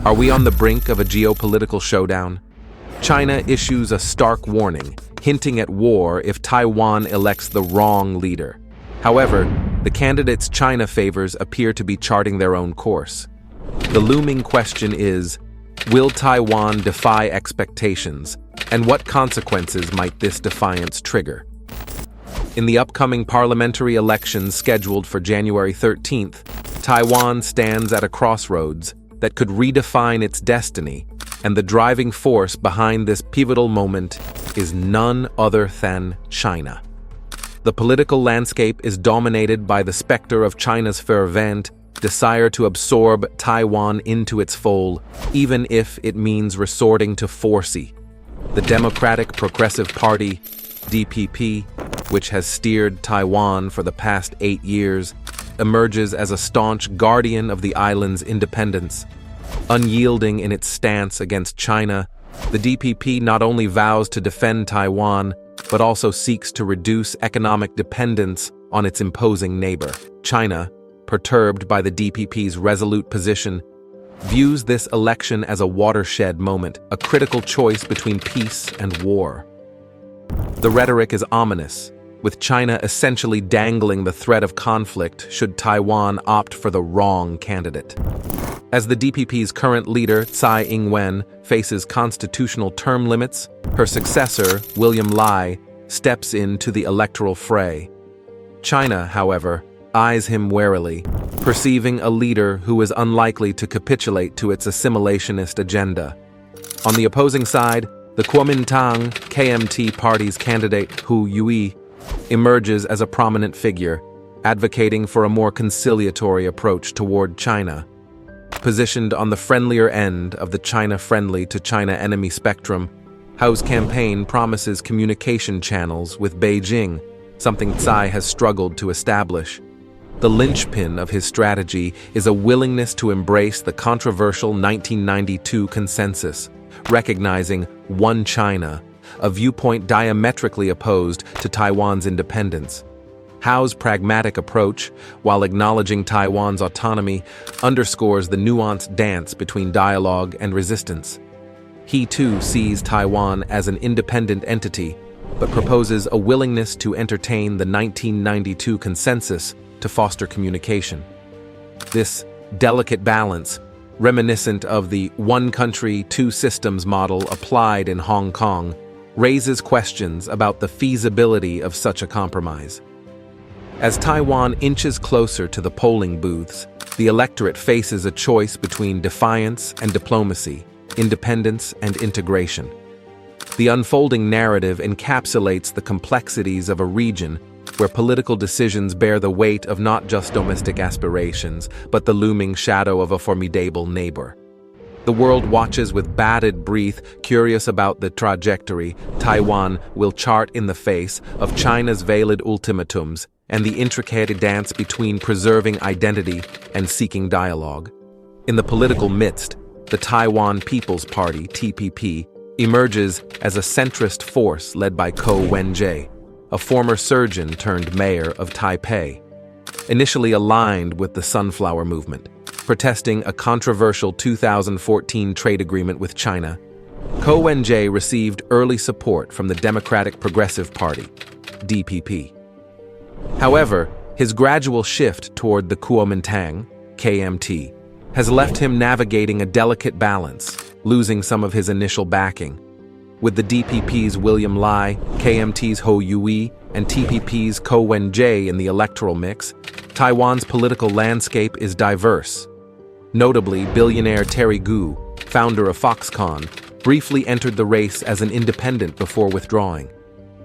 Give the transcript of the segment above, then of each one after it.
Are we on the brink of a geopolitical showdown? China issues a stark warning, hinting at war if Taiwan elects the wrong leader. However, the candidates China favors appear to be charting their own course. The looming question is, will Taiwan defy expectations, and what consequences might this defiance trigger? In the upcoming parliamentary elections scheduled for January 13th, Taiwan stands at a crossroads that could redefine its destiny, and the driving force behind this pivotal moment is none other than China. The political landscape is dominated by the specter of China's fervent desire to absorb Taiwan into its fold, even if it means resorting to force. The Democratic Progressive Party, DPP, which has steered Taiwan for the past 8 years, emerges as a staunch guardian of the island's independence. Unyielding in its stance against China, the DPP not only vows to defend Taiwan, but also seeks to reduce economic dependence on its imposing neighbor. China, perturbed by the DPP's resolute position, views this election as a watershed moment, a critical choice between peace and war. The rhetoric is ominous, with China essentially dangling the threat of conflict should Taiwan opt for the wrong candidate. As the DPP's current leader, Tsai Ing-wen, faces constitutional term limits, her successor, William Lai, steps into the electoral fray. China, however, eyes him warily, perceiving a leader who is unlikely to capitulate to its assimilationist agenda. On the opposing side, the Kuomintang KMT party's candidate, Hu Yui, emerges as a prominent figure, advocating for a more conciliatory approach toward China. Positioned on the friendlier end of the China-friendly to China-enemy spectrum, Hu's campaign promises communication channels with Beijing, something Tsai has struggled to establish. The linchpin of his strategy is a willingness to embrace the controversial 1992 consensus, recognizing one China, a viewpoint diametrically opposed to Taiwan's independence. Hu's pragmatic approach, while acknowledging Taiwan's autonomy, underscores the nuanced dance between dialogue and resistance. He too sees Taiwan as an independent entity, but proposes a willingness to entertain the 1992 consensus to foster communication. This delicate balance, reminiscent of the one country, two systems model applied in Hong Kong, raises questions about the feasibility of such a compromise. As Taiwan inches closer to the polling booths, the electorate faces a choice between defiance and diplomacy, independence and integration. The unfolding narrative encapsulates the complexities of a region where political decisions bear the weight of not just domestic aspirations, but the looming shadow of a formidable neighbor. The world watches with bated breath, curious about the trajectory Taiwan will chart in the face of China's veiled ultimatums and the intricate dance between preserving identity and seeking dialogue. In the political midst, the Taiwan People's Party, TPP, emerges as a centrist force led by Ko Wen-je, a former surgeon turned mayor of Taipei. Initially aligned with the Sunflower Movement, protesting a controversial 2014 trade agreement with China, Ko Wen-je received early support from the Democratic Progressive Party, DPP. However, his gradual shift toward the Kuomintang, KMT, has left him navigating a delicate balance, losing some of his initial backing. With the DPP's William Lai, KMT's Hu Yui, and TPP's Ko Wen-je in the electoral mix, Taiwan's political landscape is diverse. Notably, billionaire Terry Gou, founder of Foxconn, briefly entered the race as an independent before withdrawing.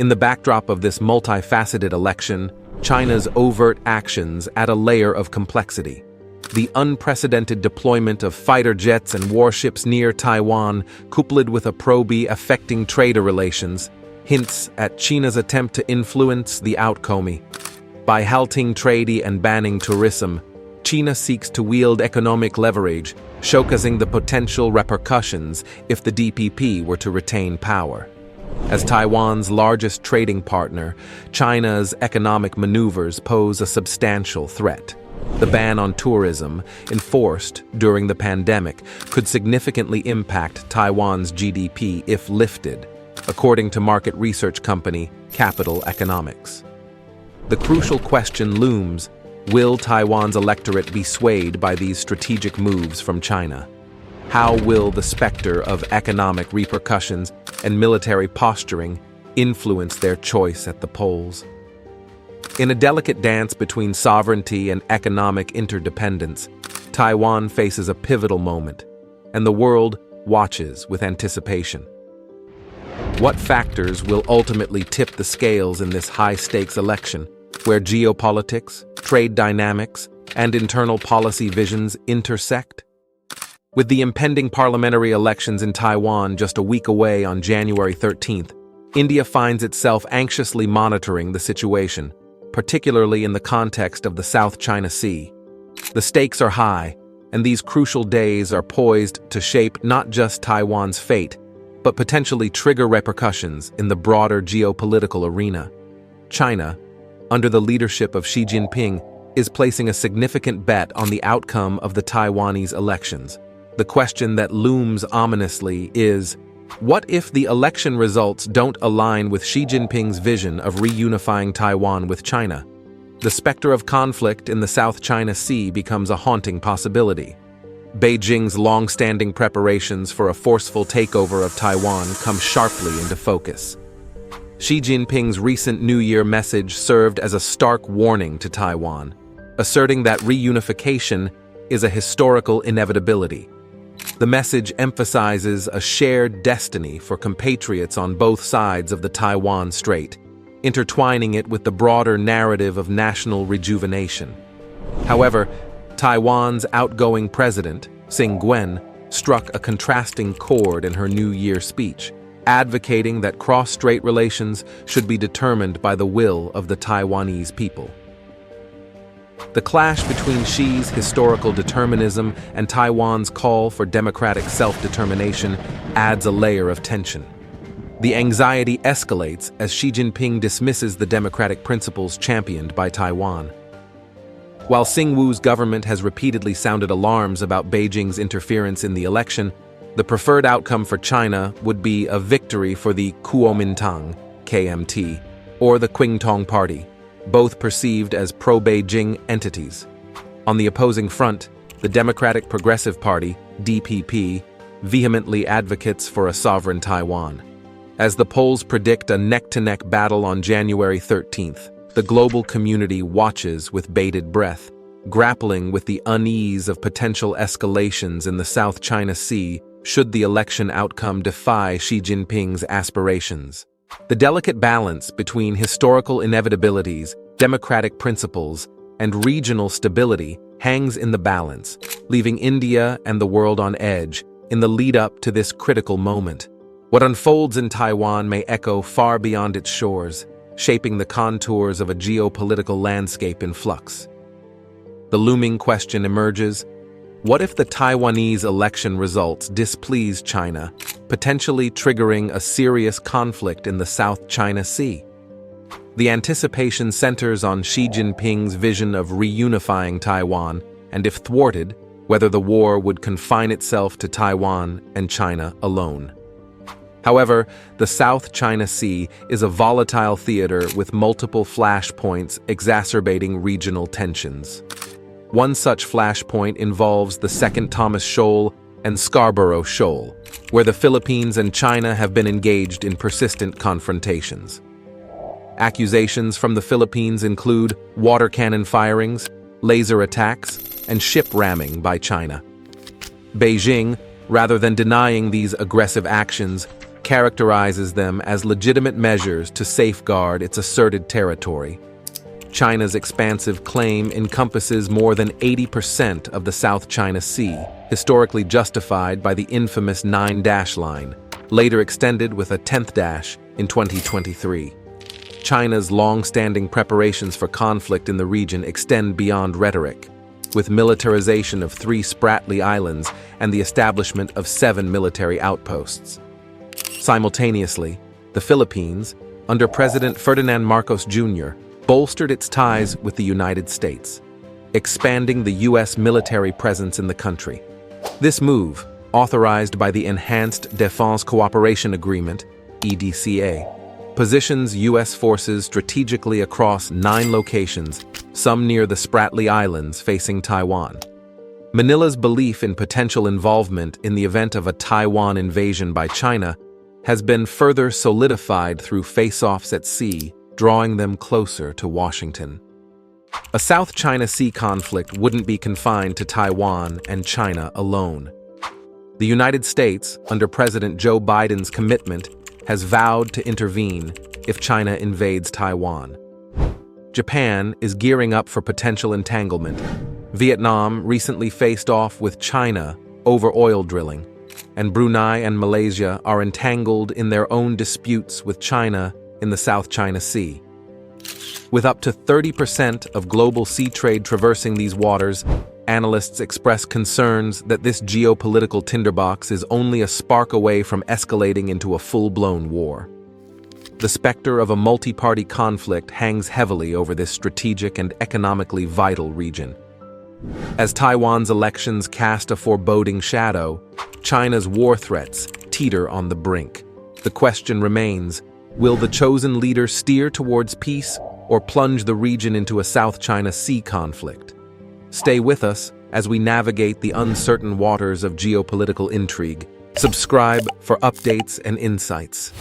In the backdrop of this multifaceted election, China's overt actions add a layer of complexity. The unprecedented deployment of fighter jets and warships near Taiwan, coupled with a probe affecting trade relations, hints at China's attempt to influence the outcome. By halting trade and banning tourism, China seeks to wield economic leverage, showcasing the potential repercussions if the DPP were to retain power. As Taiwan's largest trading partner, China's economic maneuvers pose a substantial threat. The ban on tourism, enforced during the pandemic, could significantly impact Taiwan's GDP if lifted, according to market research company Capital Economics. The crucial question looms: will Taiwan's electorate be swayed by these strategic moves from China? How will the specter of economic repercussions and military posturing influence their choice at the polls? In a delicate dance between sovereignty and economic interdependence, Taiwan faces a pivotal moment, and the world watches with anticipation. What factors will ultimately tip the scales in this high-stakes election, where geopolitics, trade dynamics, and internal policy visions intersect? With the impending parliamentary elections in Taiwan just a week away on January 13th, India finds itself anxiously monitoring the situation, particularly in the context of the South China Sea. The stakes are high, and these crucial days are poised to shape not just Taiwan's fate, but potentially trigger repercussions in the broader geopolitical arena. China, under the leadership of Xi Jinping, is placing a significant bet on the outcome of the Taiwanese elections. The question that looms ominously is, what if the election results don't align with Xi Jinping's vision of reunifying Taiwan with China? The specter of conflict in the South China Sea becomes a haunting possibility. Beijing's long-standing preparations for a forceful takeover of Taiwan come sharply into focus. Xi Jinping's recent New Year message served as a stark warning to Taiwan, asserting that reunification is a historical inevitability. The message emphasizes a shared destiny for compatriots on both sides of the Taiwan Strait, intertwining it with the broader narrative of national rejuvenation. However, Taiwan's outgoing president, Tsing Wen, struck a contrasting chord in her New Year speech, advocating that cross-strait relations should be determined by the will of the Taiwanese people. The clash between Xi's historical determinism and Taiwan's call for democratic self-determination adds a layer of tension. The anxiety escalates as Xi Jinping dismisses the democratic principles championed by Taiwan. While Xing Wu's government has repeatedly sounded alarms about Beijing's interference in the election, the preferred outcome for China would be a victory for the Kuomintang, KMT, or the Qingtong Party, both perceived as pro-Beijing entities. On the opposing front, the Democratic Progressive Party, DPP, vehemently advocates for a sovereign Taiwan. As the polls predict a neck-to-neck battle on January 13th, the global community watches with bated breath, grappling with the unease of potential escalations in the South China Sea should the election outcome defy Xi Jinping's aspirations. The delicate balance between historical inevitabilities, democratic principles, and regional stability hangs in the balance, leaving India and the world on edge in the lead-up to this critical moment. What unfolds in Taiwan may echo far beyond its shores, shaping the contours of a geopolitical landscape in flux. The looming question emerges: what if the Taiwanese election results displease China, potentially triggering a serious conflict in the South China Sea? The anticipation centers on Xi Jinping's vision of reunifying Taiwan, and if thwarted, whether the war would confine itself to Taiwan and China alone. However, the South China Sea is a volatile theater with multiple flashpoints exacerbating regional tensions. One such flashpoint involves the Second Thomas Shoal and Scarborough Shoal, where the Philippines and China have been engaged in persistent confrontations. Accusations from the Philippines include water cannon firings, laser attacks, and ship ramming by China. Beijing, rather than denying these aggressive actions, characterizes them as legitimate measures to safeguard its asserted territory. China's expansive claim encompasses more than 80% of the South China Sea, historically justified by the infamous 9-dash line, later extended with a 10th dash in 2023. China's long-standing preparations for conflict in the region extend beyond rhetoric, with militarization of 3 Spratly Islands and the establishment of 7 military outposts. Simultaneously, the Philippines, under President Ferdinand Marcos Jr., bolstered its ties with the United States. expanding the U.S. military presence in the country. This move, authorized by the Enhanced Defense Cooperation Agreement, EDCA, positions U.S. forces strategically across 9 locations, some near the Spratly Islands facing Taiwan. Manila's belief in potential involvement in the event of a Taiwan invasion by China has been further solidified through face-offs at sea, drawing them closer to Washington. A South China Sea conflict wouldn't be confined to Taiwan and China alone. The United States, under President Joe Biden's commitment, has vowed to intervene if China invades Taiwan. Japan is gearing up for potential entanglement. Vietnam recently faced off with China over oil drilling, and Brunei and Malaysia are entangled in their own disputes with China in the South China Sea. With up to 30% of global sea trade traversing these waters, analysts express concerns that this geopolitical tinderbox is only a spark away from escalating into a full-blown war. The specter of a multi-party conflict hangs heavily over this strategic and economically vital region. As Taiwan's elections cast a foreboding shadow, China's war threats teeter on the brink. The question remains, will the chosen leader steer towards peace or plunge the region into a South China Sea conflict? Stay with us as we navigate the uncertain waters of geopolitical intrigue. Subscribe for updates and insights.